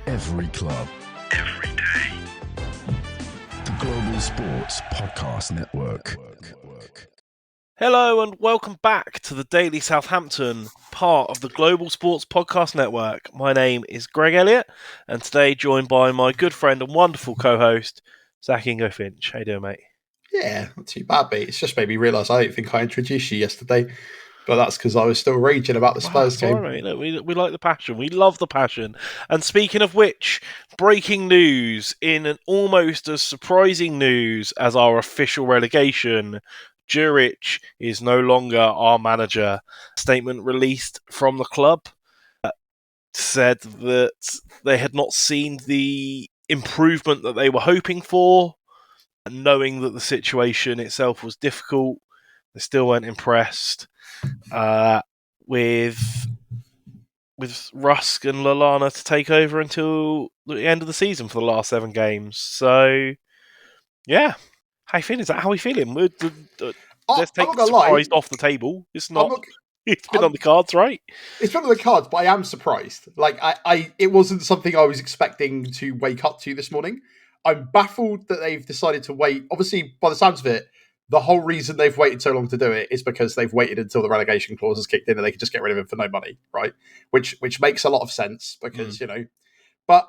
Every club. Every day. The Global Sports Podcast Network. Hello and welcome back to the Daily Southampton, part of the Global Sports Podcast Network. My name is Greg Elliott, and today joined by my good friend and wonderful co-host, Zach Ingo Finch. How you doing, mate? Yeah, not too bad, mate. It's just made me realise I don't think I introduced you yesterday, but that's because I was still raging about the Spurs game. All right, look, we like the passion. We love the passion. And speaking of which, breaking news in an almost as surprising news as our official relegation, Juric is no longer our manager. Statement released from the club said that they had not seen the improvement that they were hoping for, and knowing that the situation itself was difficult, they still weren't impressed with Rusk and Lallana to take over until the end of the season for the last 7 games. So, yeah. How you feeling? Is that how we feeling? Let's take the surprise off the table. It's been on the cards, right? It's been on the cards, but I am surprised. Like, it wasn't something I was expecting to wake up to this morning. I'm baffled that they've decided to wait. Obviously, by the sounds of it, the whole reason they've waited so long to do it is because they've waited until the relegation clause has kicked in and they can just get rid of him for no money, right? Which makes a lot of sense because, but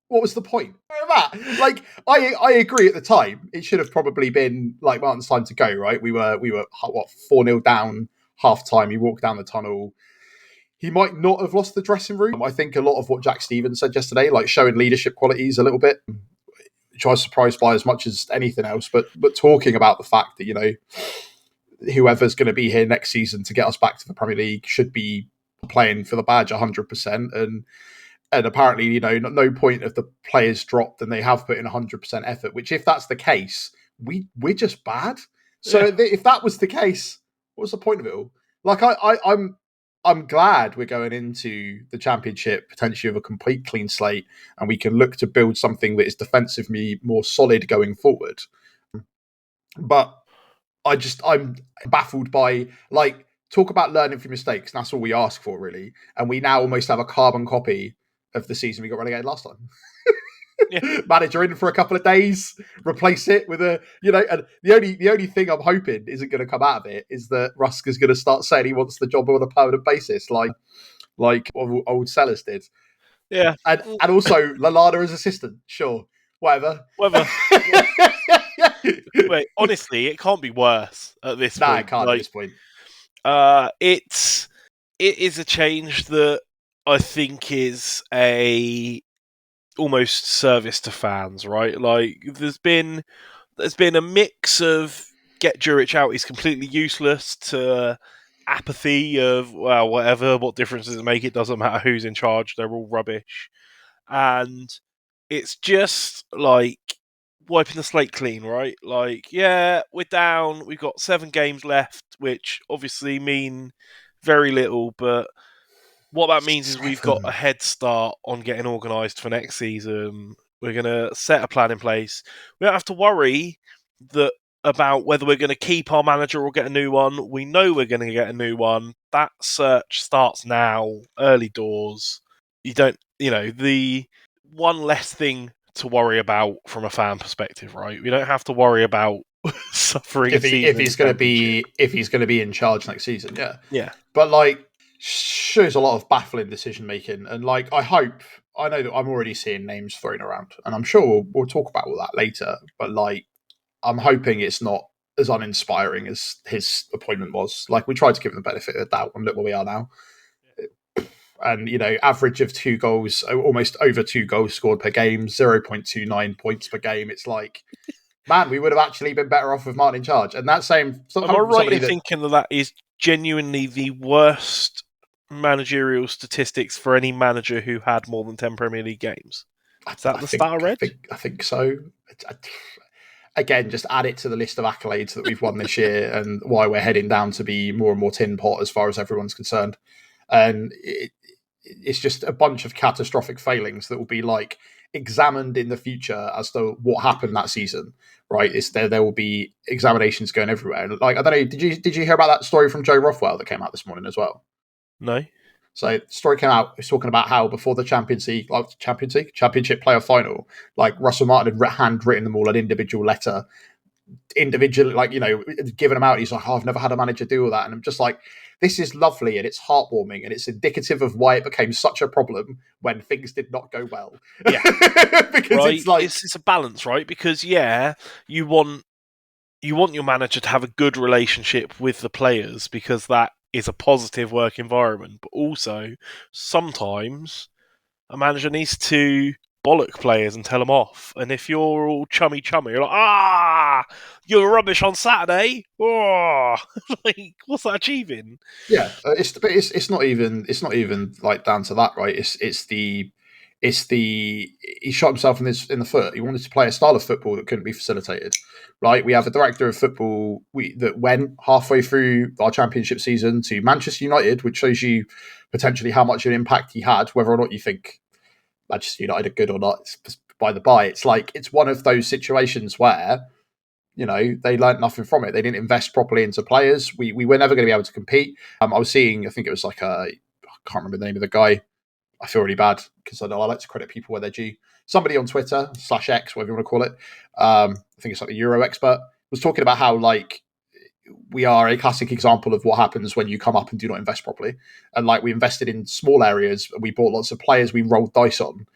what was the point of that? Like, I agree at the time. It should have probably been like Martin's time to go, right? We were 4-0 down, half time. He walked down the tunnel. He might not have lost the dressing room. I think a lot of what Jack Stevens said yesterday, like showing leadership qualities a little bit, which I was surprised by as much as anything else, but talking about the fact that, whoever's going to be here next season to get us back to the Premier League should be playing for the badge 100%. And apparently, no point of the players dropped and they have put in 100% effort, which if that's the case, we're just bad. So if that was the case, what's the point of it all? Like, I'm glad we're going into the Championship potentially with a complete clean slate and we can look to build something that is defensively more solid going forward. But I'm baffled by, like, talk about learning from mistakes. And that's all we ask for, really. And we now almost have a carbon copy of the season we got relegated last time. Manager in for a couple of days, replace it with and the only thing I'm hoping isn't going to come out of it is that Rusk is going to start saying he wants the job on a permanent basis, like old Sellers did. Yeah, and also Lallana as assistant, sure, whatever. Wait, honestly, it can't be worse at this point. Nah, it can't at this point. It is a change that I think is almost service to fans, right? Like, there's been a mix of get Juric out, he's completely useless, to apathy of, well, whatever, what difference does it make? It doesn't matter who's in charge, they're all rubbish. And it's just like wiping the slate clean, right? Like, yeah, we're down, we've got 7 games left, which obviously mean very little, but what that means is we've got a head start on getting organised for next season. We're going to set a plan in place. We don't have to worry about whether we're going to keep our manager or get a new one. We know we're going to get a new one. That search starts now, early doors. The one less thing to worry about from a fan perspective, right? We don't have to worry about suffering if he's going to be in charge next season. Yeah. But like, shows a lot of baffling decision making, and like, I know that I'm already seeing names thrown around, and I'm sure we'll talk about all that later. But like, I'm hoping it's not as uninspiring as his appointment was. Like, we tried to give him the benefit of the doubt, and look where we are now. And average of 2 goals, almost over 2 goals scored per game, 0.29 points per game. It's like, man, we would have actually been better off with Martin in charge. And that same. Am I right in thinking that is genuinely the worst managerial statistics for any manager who had more than 10 Premier League games? Is that the start I read? I think so. Again, just add it to the list of accolades that we've won this year and why we're heading down to be more and more tin pot as far as everyone's concerned. And it's just a bunch of catastrophic failings that will be like examined in the future as to what happened that season, right? There will be examinations going everywhere. Like, I don't know, did you hear about that story from Joe Rothwell that came out this morning as well? No. So the story came out, it's talking about how before the championship playoff final, like Russell Martin had handwritten them all an individual letter, individually, like, giving them out. He's like, I've never had a manager do all that. And I'm just like, this is lovely and it's heartwarming and it's indicative of why it became such a problem when things did not go well. Yeah. Because right? it's like, it's a balance, right? Because you want your manager to have a good relationship with the players because that is a positive work environment. But also, sometimes a manager needs to bollock players and tell them off. And if you're all chummy, you're like, you're rubbish on Saturday. Oh, like, what's that achieving? yeah, it's not even like down to that, right? It's the he shot himself in the foot. He wanted to play a style of football that couldn't be facilitated, right? We have a director of football that went halfway through our championship season to Manchester United, which shows you potentially how much of an impact he had. Whether or not you think Manchester United are good or not, it's by the by. It's like it's one of those situations where they learned nothing from it. They didn't invest properly into players. We were never going to be able to compete. I was seeing, I think it was like I can't remember the name of the guy. I feel really bad because I like to credit people where they're due. Somebody on Twitter /X, whatever you want to call it. I think it's like a Euro expert was talking about how like we are a classic example of what happens when you come up and do not invest properly. And like we invested in small areas, we bought lots of players we rolled dice on.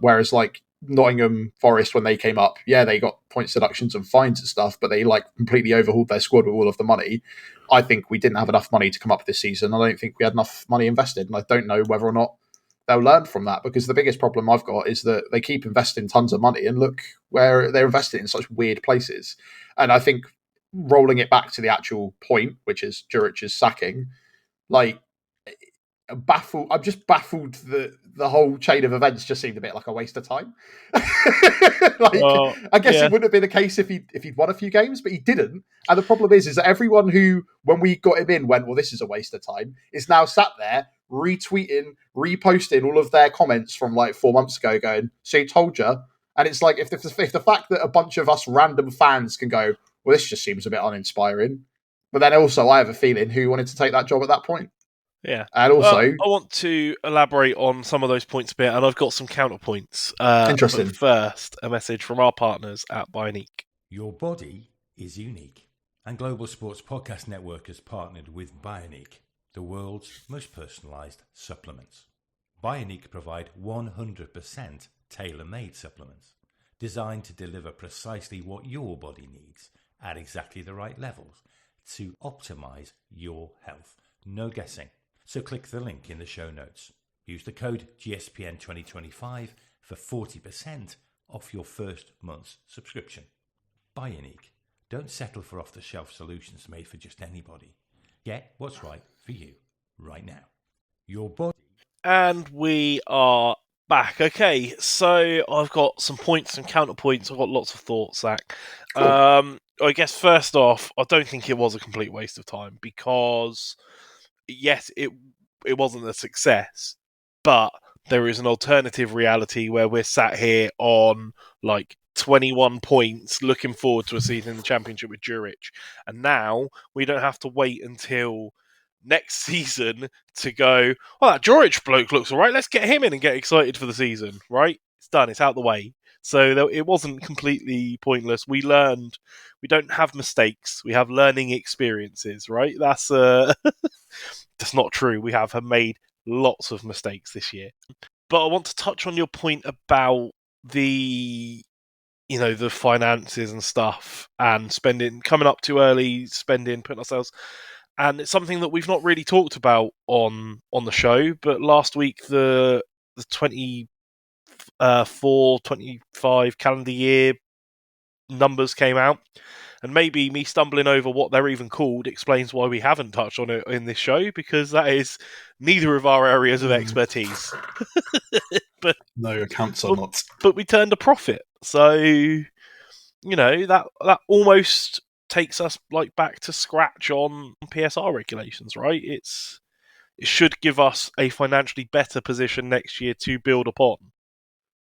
Whereas like Nottingham Forest, when they came up, they got points deductions and fines and stuff, but they like completely overhauled their squad with all of the money. I think we didn't have enough money to come up this season. I don't think we had enough money invested, and I don't know whether or not they'll learn from that, because the biggest problem I've got is that they keep investing tons of money and look where they're investing in such weird places. And I think rolling it back to the actual point, which is Juric's sacking, like I'm just baffled that the whole chain of events just seemed a bit like a waste of time. I guess it wouldn't have been the case if he'd won a few games, but he didn't. And the problem is that everyone who, when we got him in, went, well, this is a waste of time, is now sat there retweeting, reposting all of their comments from like 4 months ago, going, "So told you." And it's like if the fact that a bunch of us random fans can go, well, this just seems a bit uninspiring. But then also, I have a feeling who wanted to take that job at that point. Yeah. And also, I want to elaborate on some of those points a bit, and I've got some counterpoints. Interesting. But first, a message from our partners at Bioniq. Your body is unique, and Global Sports Podcast Network has partnered with Bioniq, the world's most personalised supplements. Bioniq provide 100% tailor-made supplements, designed to deliver precisely what your body needs at exactly the right levels to optimise your health. No guessing. So click the link in the show notes. Use the code GSPN 2025 for 40% off your first month's subscription. Bioniq. Don't settle for off-the-shelf solutions made for just anybody. Get what's right for you right now. Your body. And we are back. Okay, so I've got some points and counterpoints. I've got lots of thoughts, Zach. Cool. I guess first off, I don't think it was a complete waste of time because, yes, it wasn't a success, but there is an alternative reality where we're sat here on like 21 points looking forward to a season in the Championship with Juric, and now we don't have to wait until next season to go, well, that Juric bloke looks all right, let's get him in and get excited for the season, right? It's done, it's out the way. So it wasn't completely pointless. We learned. We don't have mistakes. We have learning experiences, right? That's that's not true. We have made lots of mistakes this year. But I want to touch on your point about the finances and stuff and spending, coming up too early, spending, putting ourselves. And it's something that we've not really talked about on the show. But last week, the 24-25 calendar year numbers came out, and maybe me stumbling over what they're even called explains why we haven't touched on it in this show, because that is neither of our areas of expertise. But no, accounts are not. But we turned a profit, so that almost takes us like back to scratch on PSR regulations, right? It should give us a financially better position next year to build upon.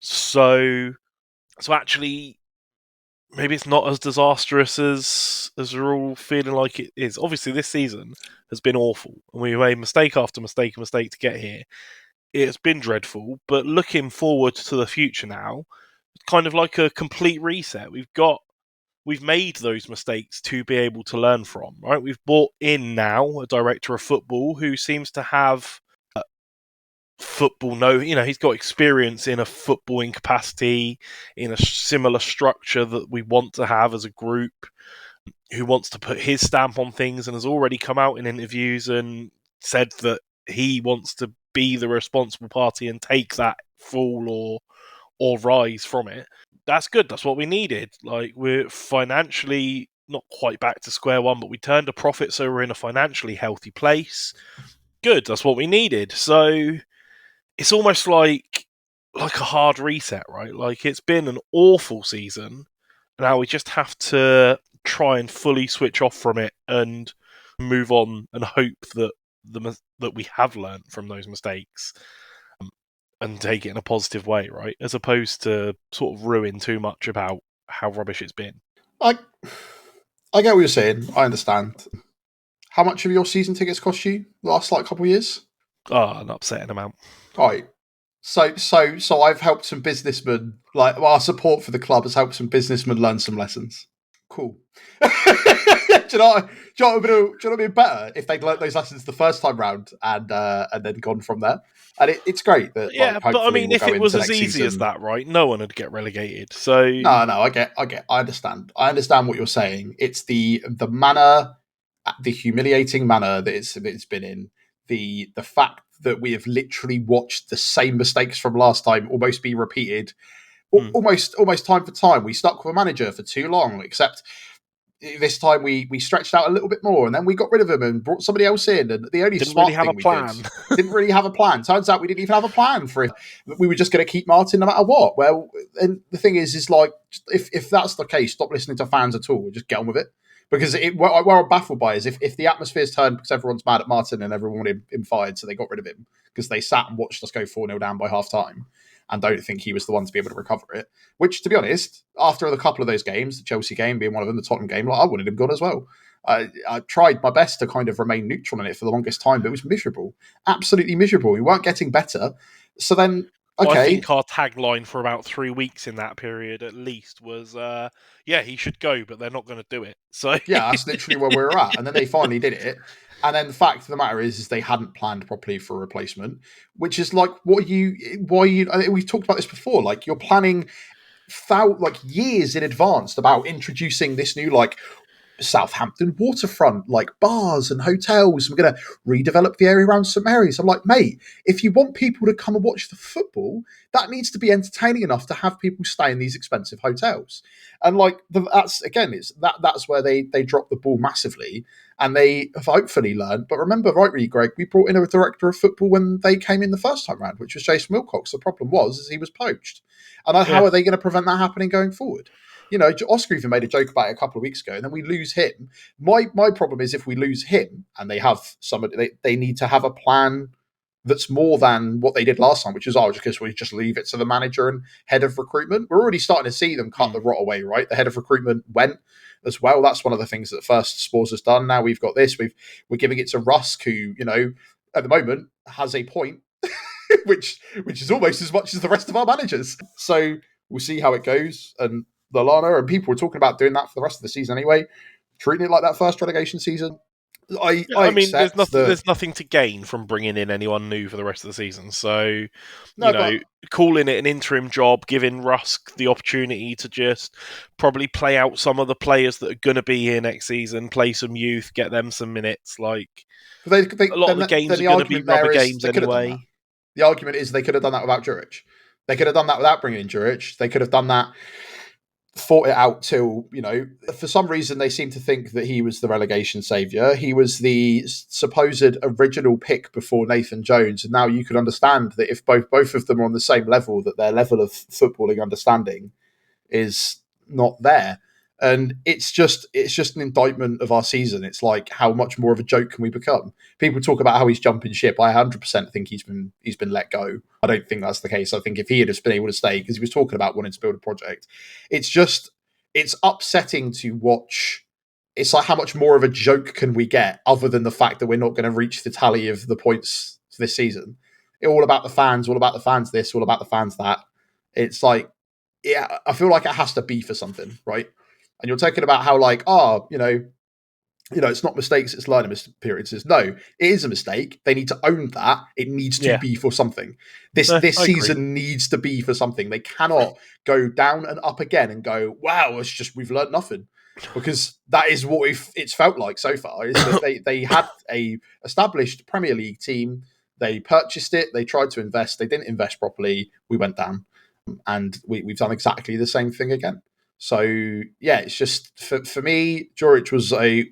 So actually, maybe it's not as disastrous as we're all feeling like it is. Obviously, this season has been awful, and we made mistake after mistake and mistake to get here. It's been dreadful, but looking forward to the future now, it's kind of like a complete reset. We've made those mistakes to be able to learn from, right? We've brought in now a director of football who seems to have he's got experience in a footballing capacity, in a similar structure that we want to have as a group, who wants to put his stamp on things and has already come out in interviews and said that he wants to be the responsible party and take that fall or rise from it. That's good. That's what we needed. Like, we're financially not quite back to square one, but we turned a profit, so we're in a financially healthy place. Good. That's what we needed. So it's almost like a hard reset, right? Like, it's been an awful season. Now we just have to try and fully switch off from it and move on and hope that that we have learned from those mistakes and take it in a positive way, right? As opposed to sort of ruin too much about how rubbish it's been. I get what you're saying. I understand. How much of your season tickets cost you the last couple of years? An upsetting amount. Right. So I've helped some businessmen. Our support for the club has helped some businessmen learn some lessons. Cool. Do you know what would have been better if they'd learnt those lessons the first time round and then gone from there? And it's great that. Yeah, but I mean, if it was as easy as that, right? No one would get relegated. So no, I understand. I understand what you're saying. It's the manner, the humiliating manner that it's been in. The fact that we have literally watched the same mistakes from last time almost be repeated, almost time for time. We stuck with a manager for too long, except this time we stretched out a little bit more, and then we got rid of him and brought somebody else in. And the only smart thing we did didn't really have a plan. Turns out we didn't even have a plan for it. We were just going to keep Martin no matter what. Well, and the thing is like, if that's the case, stop listening to fans at all. Just get on with it. Because what I'm baffled by is if the atmosphere's turned because everyone's mad at Martin and everyone wanted him fired, so they got rid of him because they sat and watched us go 4-0 down by half time and don't think he was the one to be able to recover it. Which, to be honest, after a couple of those games, the Chelsea game being one of them, the Tottenham game, I wanted him gone as well. I tried my best to kind of remain neutral in it for the longest time, but it was miserable. Absolutely miserable. We weren't getting better. So then, okay. Well, I think our tagline for about 3 weeks in that period, at least, was, he should go, but they're not going to do it. So yeah, that's literally where we were at. And then they finally did it. And then the fact of the matter is they hadn't planned properly for a replacement, which is like, why are you, we've talked about this before, like you're planning years in advance about introducing this new Southampton waterfront, bars and hotels. We're going to redevelop the area around St Mary's. I'm like, mate, if you want people to come and watch the football, that needs to be entertaining enough to have people stay in these expensive hotels. And that's where they dropped the ball massively, and they have hopefully learned. But remember, rightly, Greg, we brought in a director of football when they came in the first time round, which was Jason Wilcox. The problem was he was poached, and how are they going to prevent that happening going forward? You know, Oscar even made a joke about it a couple of weeks ago, and then we lose him. My problem is if we lose him and they have somebody, they need to have a plan that's more than what they did last time, which is, because we just leave it to the manager and head of recruitment. We're already starting to see them cut the rot away, right? The head of recruitment went as well. That's one of the things that first Spurs has done. Now we've got this. We're giving it to Rusk, who, at the moment has a point, which is almost as much as the rest of our managers. So we'll see how it goes. And Lallana, and people were talking about doing that for the rest of the season anyway, treating it like that first relegation season. I mean, there's nothing to gain from bringing in anyone new for the rest of the season. So, calling it an interim job, giving Rusk the opportunity to just probably play out some of the players that are going to be here next season, play some youth, get them some minutes. A lot of the games are going to be rubber games anyway. The argument is they could have done that without Juric. They could have done that without bringing in Juric. They could have done that, fought it out till, for some reason they seem to think that he was the relegation saviour. He was the supposed original pick before Nathan Jones, and now you could understand that if both of them are on the same level, that their level of footballing understanding is not there. And it's just an indictment of our season. It's like, how much more of a joke can we become? People talk about how he's jumping ship. I 100% think he's been let go. I don't think that's the case. I think if he had just been able to stay, because he was talking about wanting to build a project, it's it's upsetting to watch. It's like, how much more of a joke can we get other than the fact that we're not going to reach the tally of the points this season? It's all about the fans, all about the fans this, all about the fans that. It's like, yeah, I feel like it has to be for something, right? And you're talking about how like, it's not mistakes, it's learning experiences. No, it is a mistake. They need to own that. It needs to be for something. This season needs to be for something. They cannot go down and up again and go, wow, it's just we've learned nothing. Because that is what it's felt like so far. Is that they had a established Premier League team. They purchased it. They tried to invest. They didn't invest properly. We went down, and we've done exactly the same thing again. So yeah, it's just for me, Juric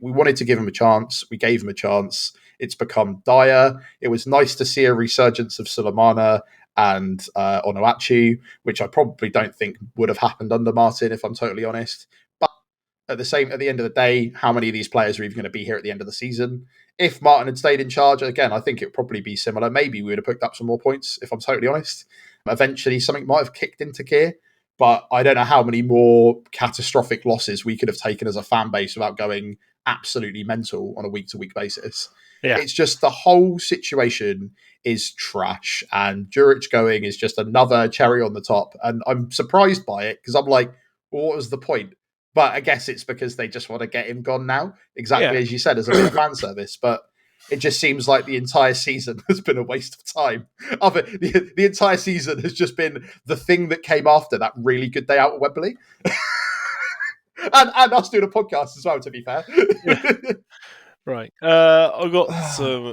we wanted to give him a chance. We gave him a chance. It's become dire. It was nice to see a resurgence of Sulemana and Onuachu, which I probably don't think would have happened under Martin, if I'm totally honest. But at the end of the day, how many of these players are even going to be here at the end of the season? If Martin had stayed in charge, again, I think it would probably be similar. Maybe we would have picked up some more points, if I'm totally honest. Eventually, something might have kicked into gear. But I don't know how many more catastrophic losses we could have taken as a fan base without going absolutely mental on a week-to-week basis. Yeah. It's just the whole situation is trash, and Juric going is just another cherry on the top. And I'm surprised by it because I'm like, well, what was the point? But I guess it's because they just want to get him gone now, exactly as you said, as a bit of fan service. But it just seems like the entire season has been a waste of time. The entire season has just been the thing that came after that really good day out at Wembley. and us doing a podcast as well, to be fair. Yeah. Right. I've got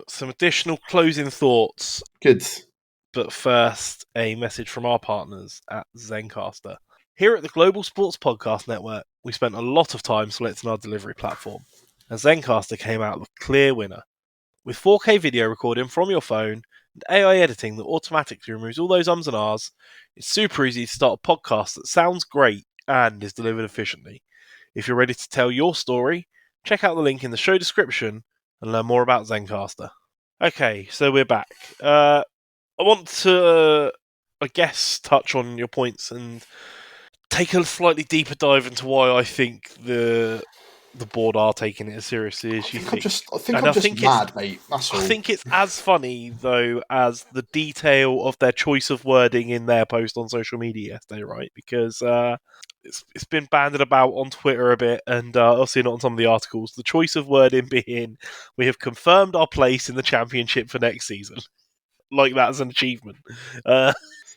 some additional closing thoughts. Good. But first, a message from our partners at Zencastr. Here at the Global Sports Podcast Network, we spent a lot of time selecting our delivery platform, and Zencastr came out the clear winner. With 4K video recording from your phone and AI editing that automatically removes all those ums and ahs, it's super easy to start a podcast that sounds great and is delivered efficiently. If you're ready to tell your story, check out the link in the show description and learn more about Zencastr. Okay, so we're back. I want to, touch on your points and take a slightly deeper dive into why I think the board are taking it as seriously as you think. I think I'm just mad, mate. That's all. I think it's as funny, though, as the detail of their choice of wording in their post on social media yesterday, right? Because it's been banded about on Twitter a bit, and I've seen it on some of the articles. The choice of wording being, we have confirmed our place in the championship for next season. Like that's an achievement.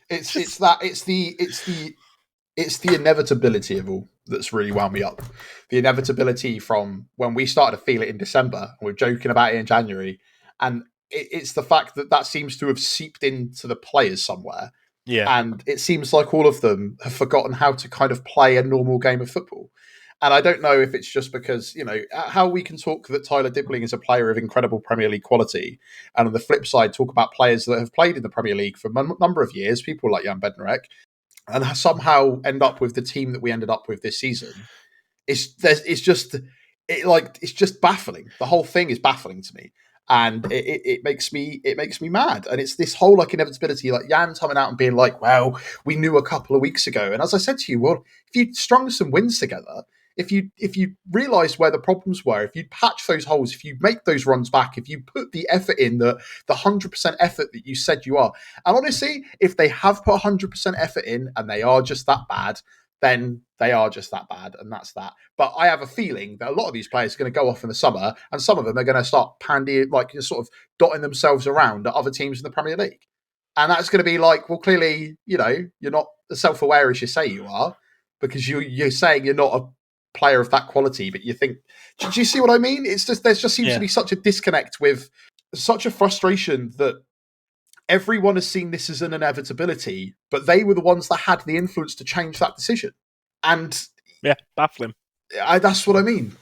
It's the inevitability of all that's really wound me up. The inevitability from when we started to feel it in December, and we were joking about it in January, and it's the fact that seems to have seeped into the players somewhere. Yeah. And it seems like all of them have forgotten how to kind of play a normal game of football. And I don't know if it's just because, how we can talk that Tyler Dibbling is a player of incredible Premier League quality, and on the flip side, talk about players that have played in the Premier League for a number of years, people like Jan Bednarek, and somehow end up with the team that we ended up with this season. It's just baffling. The whole thing is baffling to me, and it makes me mad. And it's this whole inevitability, like Jan coming out and being like, "Well, we knew a couple of weeks ago." And as I said to you, well, if you strung some wins together, if you realised where the problems were, if you patch those holes, if you make those runs back, if you put the effort in, the 100% effort that you said you are, and honestly, if they have put 100% effort in and they are just that bad, then they are just that bad, and that's that. But I have a feeling that a lot of these players are going to go off in the summer, and some of them are going to start sort of dotting themselves around at other teams in the Premier League. And that's going to be like, well, clearly, you're not as self-aware as you say you are, because you're saying you're not a player of that quality, but you think, do you see what I mean? It's just, there just seems to be such a disconnect, with such a frustration that everyone has seen this as an inevitability, but they were the ones that had the influence to change that decision. And baffling. That's what I mean,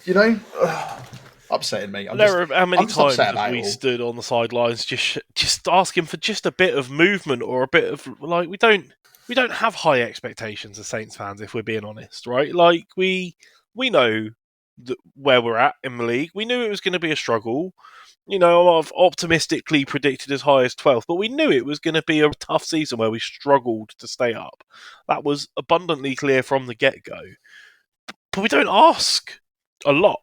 upsetting me. How many times have we stood on the sidelines just asking for just a bit of movement, or a bit of we don't have high expectations as Saints fans, if we're being honest, right? Like we know where we're at in the league. We knew it was going to be a struggle. I've optimistically predicted as high as 12th, but we knew it was going to be a tough season where we struggled to stay up. That was abundantly clear from the get-go. but we don't ask a lot.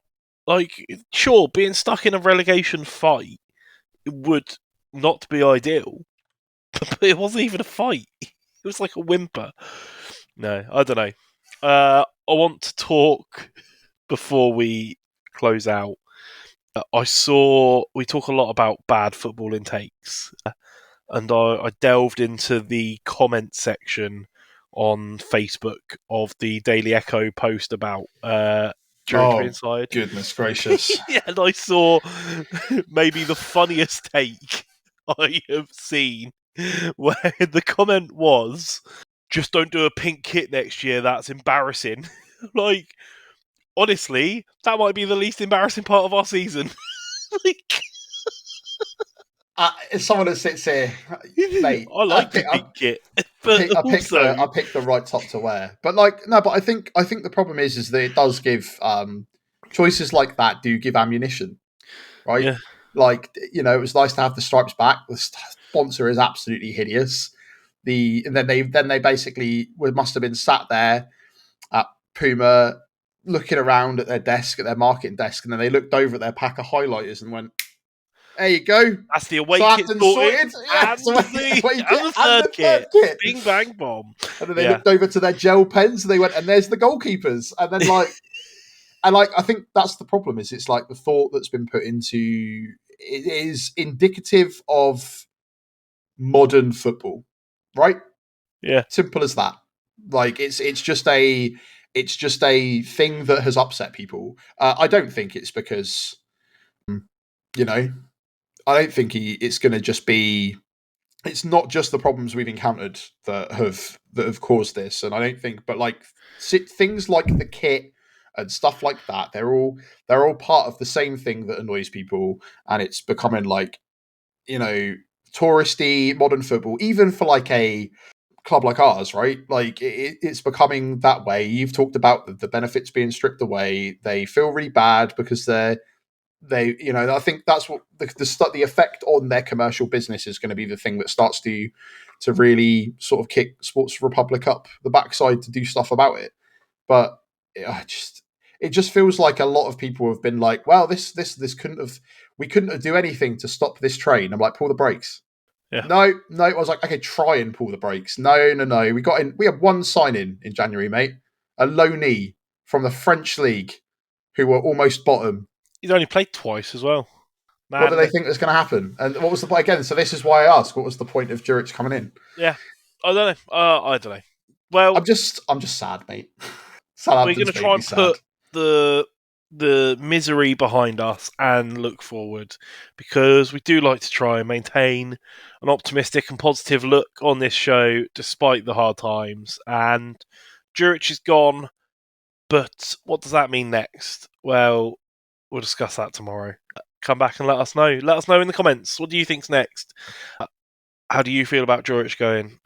Like, sure, being stuck in a relegation fight would not be ideal, but it wasn't even a fight. It was like a whimper. No, I don't know. I want to talk before we close out. We talk a lot about bad footballing takes, and I delved into the comment section on Facebook of the Daily Echo post about Juric being side. Goodness gracious. Yeah, and I saw maybe the funniest take I have seen, where the comment was, "Just don't do a pink kit next year, that's embarrassing." Like, honestly, that might be the least embarrassing part of our season. Like, As someone that sits here, mate, I like the pink kit, but I also... picked the right top to wear. But like, no, but I think the problem is that it does give choices like that do give ammunition, right? Yeah. Like, you know, it was nice to have the stripes back. The sponsor is absolutely hideous. And then they basically must have been sat there at Puma looking around at their desk, at their marketing desk, and then they looked over at their pack of highlighters and went, "There you go. That's the away kit sorted, Yeah, and the third kit. Bing, bang, bomb." And then they looked over to their gel pens and they went, "And there's the goalkeepers." And then I think that's the problem. Is it's like the thought that's been put into it is indicative of modern football, right? Yeah, simple as that. Like it's just a thing that has upset people. I don't think it's because you know. I don't think it's going to just be. It's not just the problems we've encountered that have caused this, and I don't think. But like things like the kit and stuff like that, they're all part of the same thing that annoys people, and it's becoming like, you know, touristy modern football, even for like a club like ours, right? Like it's becoming that way. You've talked about the benefits being stripped away. They feel really bad because they you know, I think that's what the effect on their commercial business is going to be the thing that starts to really sort of kick Sports Republic up the backside to do stuff about it. But it just feels like a lot of people have been like, well, this we couldn't do anything to stop this train. I'm like, pull the brakes. Yeah. No. I was like, okay, try and pull the brakes. No. We had one sign in January, mate. A loanee from the French league who were almost bottom. He's only played twice as well. Man. What do they think was going to happen? And what was the point again? So this is why I asked. What was the point of Juric coming in? Yeah, I don't know. I don't know. Well, I'm just sad, mate. We're going to try and put the misery behind us and look forward, because we do like to try and maintain an optimistic and positive look on this show despite the hard times. And Juric is gone, but what does that mean next? Well, we'll discuss that tomorrow. Come back and let us know. Let us know in the comments. What do you think's next? How do you feel about Juric going?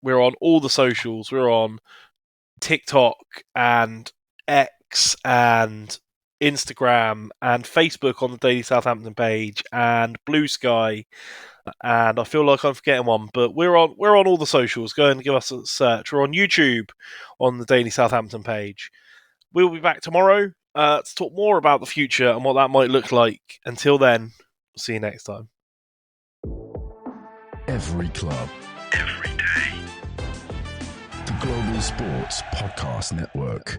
We're on all the socials. We're on TikTok and X and Instagram and Facebook on the Daily Southampton page and Blue Sky. And I feel like I'm forgetting one, but we're on all the socials. Go and give us a search. We're on YouTube on the Daily Southampton page. We'll be back tomorrow to talk more about the future and what that might look like. Until then, we'll see you next time. Every club, every day. The Global Sports Podcast Network.